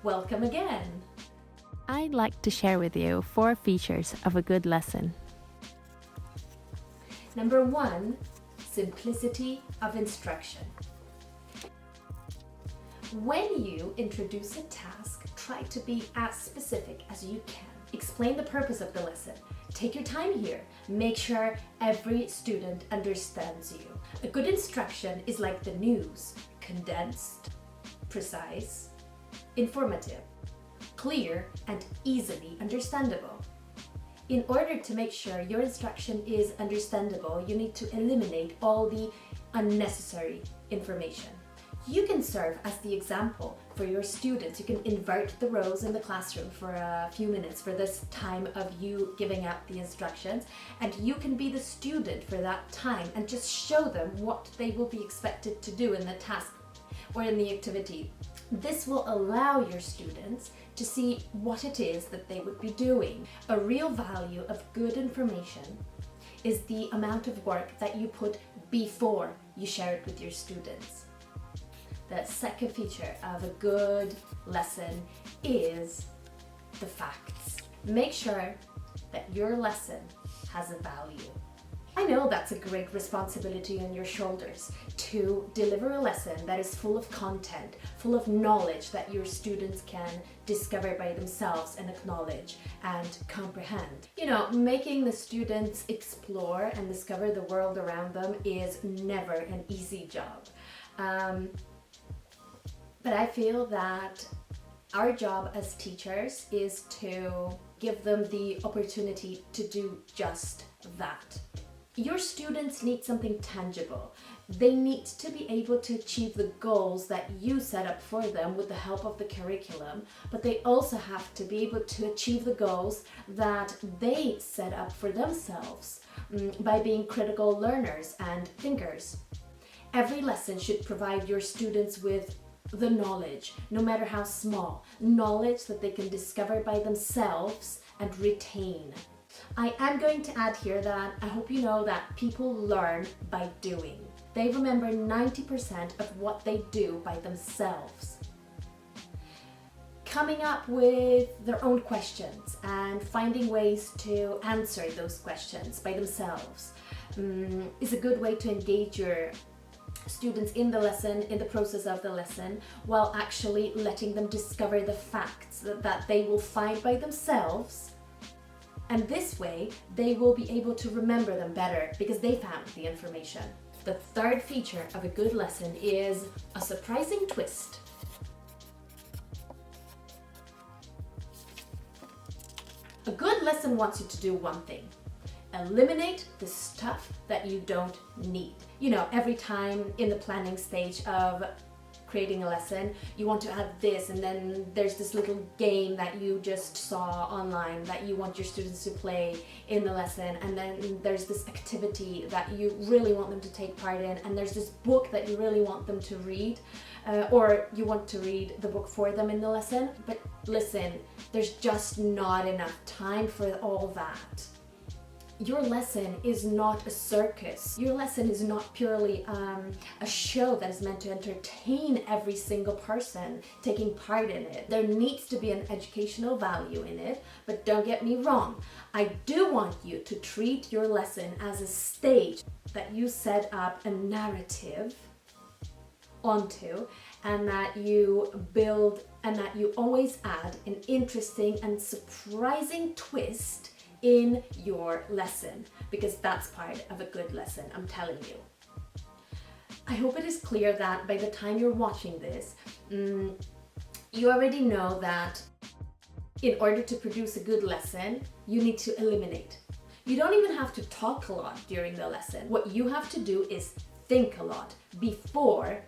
Welcome again. I'd like to share with you 4 features of a good lesson. Number 1, simplicity of instruction. When you introduce a task, try to be as specific as you can. Explain the purpose of the lesson. Take your time here. Make sure every student understands you. A good instruction is like the news: condensed, precise, informative, clear, and easily understandable. In order to make sure your instruction is understandable, you need to eliminate all the unnecessary information. You can serve as the example for your students. You can invert the rows in the classroom for a few minutes for this time of you giving out the instructions, and you can be the student for that time and just show them what they will be expected to do in the task or in the activity. This will allow your students to see what it is that they would be doing. A real value of good information is the amount of work that you put before you share it with your students. The second feature of a good lesson is the facts. Make sure that your lesson has a value. I know that's a great responsibility on your shoulders to deliver a lesson that is full of content, full of knowledge that your students can discover by themselves and acknowledge and comprehend. You know, making the students explore and discover the world around them is never an easy job. But I feel that our job as teachers is to give them the opportunity to do just that. Your students need something tangible. They need to be able to achieve the goals that you set up for them with the help of the curriculum, but they also have to be able to achieve the goals that they set up for themselves by being critical learners and thinkers. Every lesson should provide your students with the knowledge, no matter how small, knowledge that they can discover by themselves and retain. I am going to add here that I hope you know that people learn by doing. They remember 90% of what they do by themselves. Coming up with their own questions and finding ways to answer those questions by themselves is a good way to engage your students in the lesson, in the process of the lesson, while actually letting them discover the facts that they will find by themselves. And this way, they will be able to remember them better because they found the information. The third feature of a good lesson is a surprising twist. A good lesson wants you to do one thing: eliminate the stuff that you don't need. You know, every time in the planning stage of creating a lesson, you want to add this, and then there's this little game that you just saw online that you want your students to play in the lesson, and then there's this activity that you really want them to take part in, and there's this book that you really want them to read, or you want to read the book for them in the lesson. But listen, there's just not enough time for all that. Your lesson is not a circus. Your lesson is not purely a show that is meant to entertain every single person taking part in it. There needs to be an educational value in it, but don't get me wrong. I do want you to treat your lesson as a stage that you set up a narrative onto, and that you build, and that you always add an interesting and surprising twist in your lesson, because that's part of a good lesson, I'm telling you. I hope it is clear that by the time you're watching this, you already know that in order to produce a good lesson, you need to eliminate. You don't even have to talk a lot during the lesson. What you have to do is think a lot before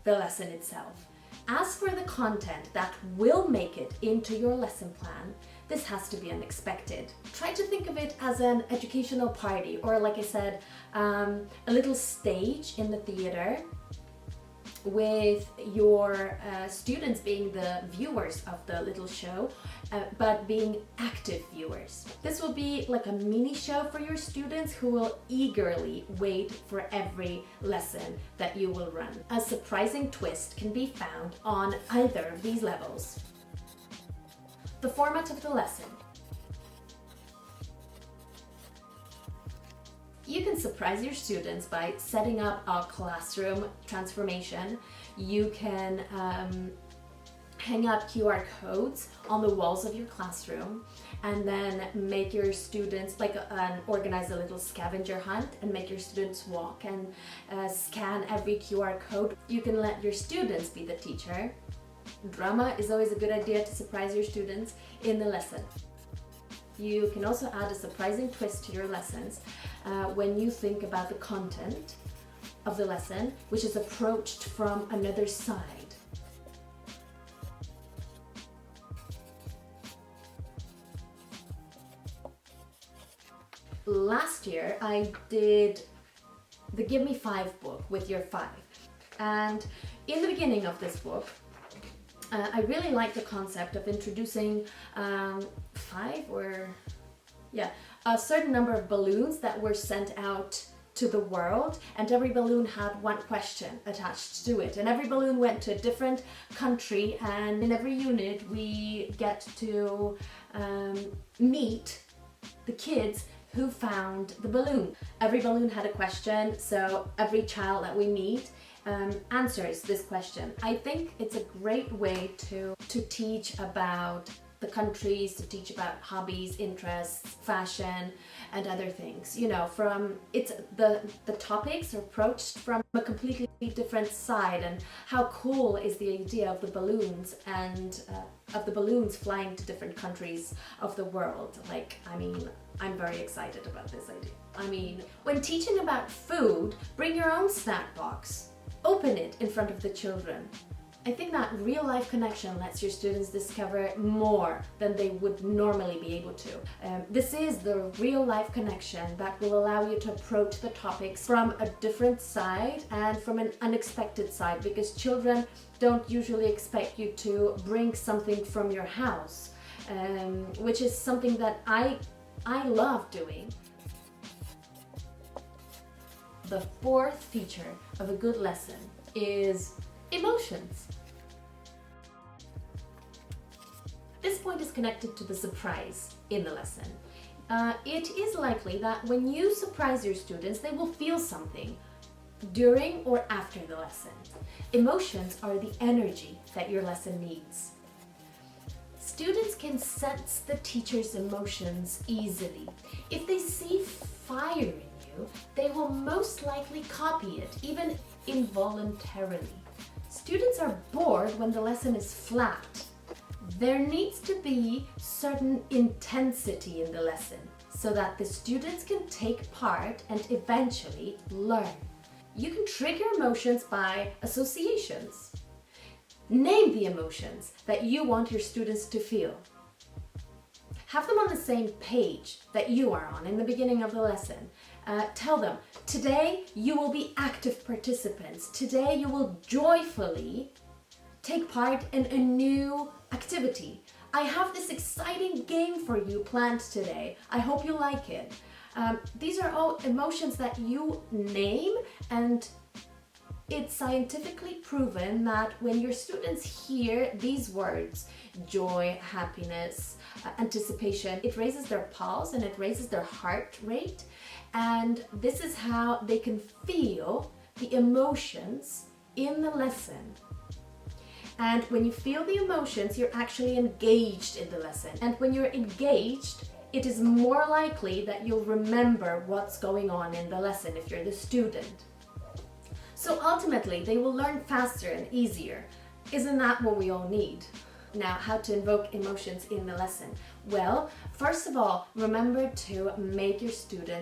the lesson itself. As for the content that will make it into your lesson plan, this has to be unexpected. Try to think of it as an educational party, or like I said, a little stage in the theater with your students being the viewers of the little show, but being active viewers. This will be like a mini show for your students who will eagerly wait for every lesson that you will run. A surprising twist can be found on either of these levels. The format of the lesson. You can surprise your students by setting up a classroom transformation. You can hang up QR codes on the walls of your classroom and then make your students organize a little scavenger hunt and make your students walk and scan every QR code. You can let your students be the teacher. Drama is always a good idea to surprise your students in the lesson. You can also add a surprising twist to your lessons when you think about the content of the lesson, which is approached from another side. Last year I did the Give Me 5 book with Year 5, and in the beginning of this book I really like the concept of introducing a certain number of balloons that were sent out to the world, and every balloon had one question attached to it, and every balloon went to a different country, and in every unit we get to meet the kids who found the balloon. Every balloon had a question, so every child that we meet answers this question. I think it's a great way to teach about the countries, to teach about hobbies, interests, fashion, and other things. You know, the topics are approached from a completely different side, and how cool is the idea of the balloons and of the balloons flying to different countries of the world. I'm very excited about this idea. When teaching about food, bring your own snack box. Open it in front of the children. I think that real life connection lets your students discover more than they would normally be able to. This is the real life connection that will allow you to approach the topics from a different side and from an unexpected side, because children don't usually expect you to bring something from your house, which is something that I love doing. The fourth feature of a good lesson is emotions. This point is connected to the surprise in the lesson. It is likely that when you surprise your students, they will feel something during or after the lesson. Emotions are the energy that your lesson needs. Students can sense the teacher's emotions easily. If they see fire in you, they will most likely copy it, even involuntarily. Students are bored when the lesson is flat. There needs to be certain intensity in the lesson so that the students can take part and eventually learn. You can trigger emotions by associations. Name the emotions that you want your students to feel. Have them on the same page that you are on in the beginning of the lesson. Tell them, today you will be active participants. Today you will joyfully take part in a new activity. I have this exciting game for you planned today. I hope you like it. These are all emotions that you name, and it's scientifically proven that when your students hear these words, joy, happiness, anticipation, it raises their pulse and it raises their heart rate. And this is how they can feel the emotions in the lesson. And when you feel the emotions, you're actually engaged in the lesson. And when you're engaged, it is more likely that you'll remember what's going on in the lesson if you're the student. So ultimately, they will learn faster and easier. Isn't that what we all need? Now, how to invoke emotions in the lesson? Well, first of all, remember to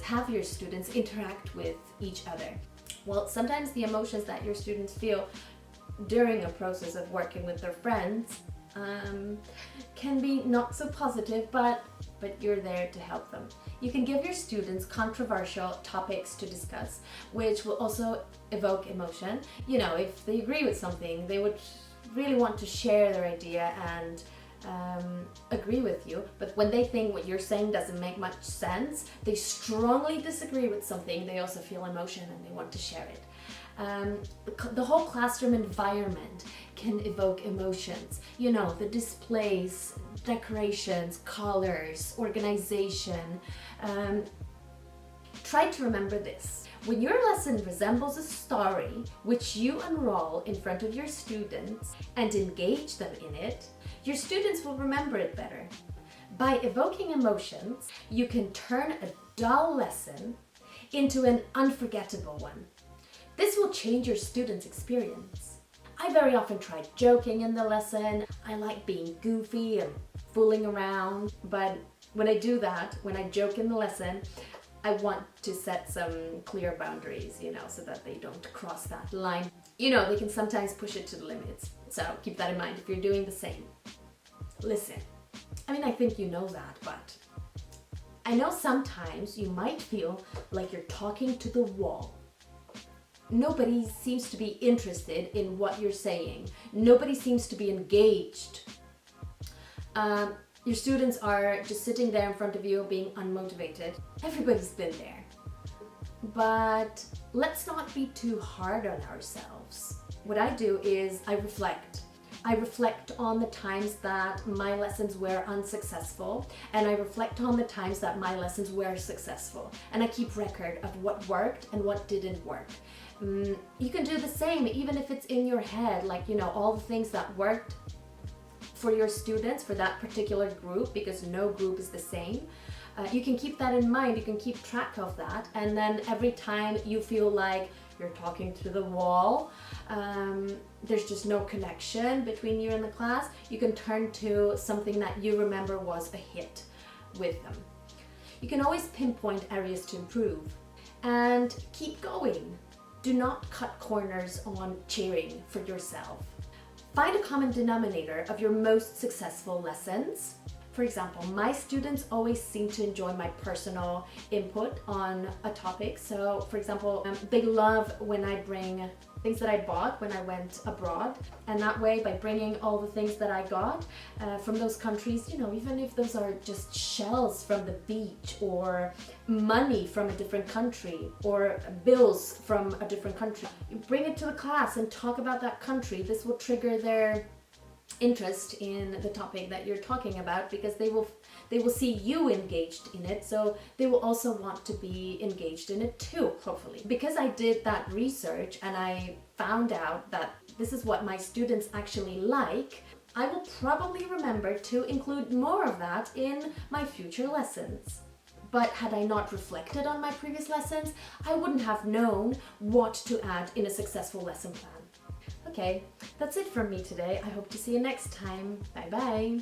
have your students interact with each other. Well, sometimes the emotions that your students feel during a process of working with their friends can be not so positive, but you're there to help them. You can give your students controversial topics to discuss, which will also evoke emotion. You know, if they agree with something, they would really want to share their idea and agree with you. But when they think what you're saying doesn't make much sense, they strongly disagree with something, they also feel emotion and they want to share it. The whole classroom environment can evoke emotions. You know, the displays, decorations, colors, organization. Try to remember this. When your lesson resembles a story which you unroll in front of your students and engage them in it, your students will remember it better. By evoking emotions, you can turn a dull lesson into an unforgettable one. This will change your students' experience. I very often try joking in the lesson. I like being goofy and fooling around, but when I do that, when I joke in the lesson, I want to set some clear boundaries, you know, so that they don't cross that line. You know, they can sometimes push it to the limits, so keep that in mind if you're doing the same. Listen, I mean, I think you know that, but I know sometimes you might feel like you're talking to the wall. Nobody seems to be interested in what you're saying. Nobody seems to be engaged. Your students are just sitting there in front of you being unmotivated. Everybody's been there. But let's not be too hard on ourselves. What I do is I reflect. I reflect on the times that my lessons were unsuccessful, and I reflect on the times that my lessons were successful. And I keep record of what worked and what didn't work. You can do the same, even if it's in your head, like, you know, all the things that worked for your students, for that particular group, because no group is the same. You can keep that in mind, you can keep track of that, and then every time you feel like you're talking to the wall, there's just no connection between you and the class, you can turn to something that you remember was a hit with them. You can always pinpoint areas to improve and keep going. Do not cut corners on cheering for yourself. Find a common denominator of your most successful lessons. For example, my students always seem to enjoy my personal input on a topic. So, for example, they love when I bring things that I bought when I went abroad. And that way, by bringing all the things that I got from those countries, you know, even if those are just shells from the beach or money from a different country or bills from a different country, you bring it to the class and talk about that country. This will trigger their interest in the topic that you're talking about, because they will see you engaged in it, so they will also want to be engaged in it too, hopefully. Because I did that research and I found out that this is what my students actually like, I will probably remember to include more of that in my future lessons. But had I not reflected on my previous lessons, I wouldn't have known what to add in a successful lesson plan. Okay, that's it from me today. I hope to see you next time. Bye bye.